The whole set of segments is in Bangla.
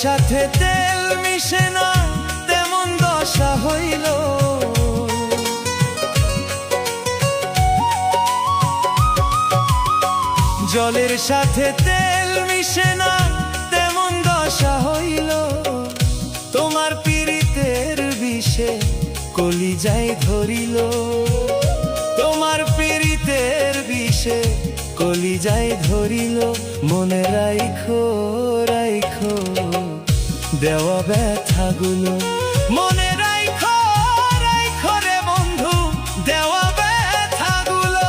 সাথে তেল মিশে না তেমন দশা হইল। জলের সাথে তেল মিশে না তেমন দশা হইল। তোমার পীড়িতের বিষে কলিজায় ধরিল। তোমার পীড়িতের বিষে কলিজায় ধরিল। মনে রাইখো রাইখো দেওয়া ব্যথাগুলো, মনে রাইখো রাইখো রে বন্ধু দেওয়া ব্যথাগুলো।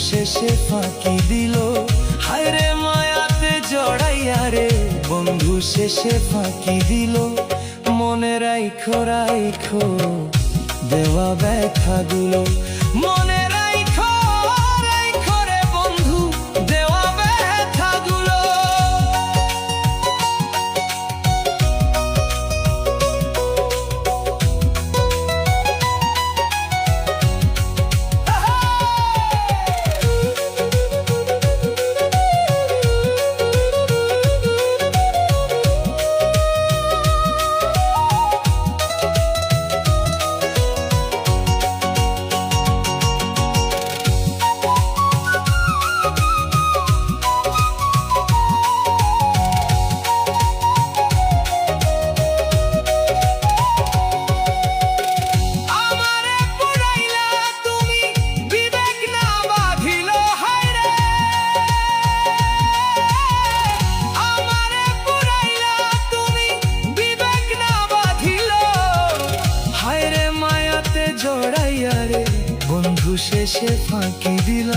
শেষে ফাঁকি দিল, হায় রে মায়াতে জড়াইয়া রে বন্ধু শেষে ফাঁকি দিল। মনে রাইখো রাইখো দেওয়া ব্যথাগুলো, মনে রাইখো রাইখো রে বন্ধু দেওয়া ব্যথাগুলো। জড়াইয়া রে বন্ধু শেষে ফাঁকি দিল।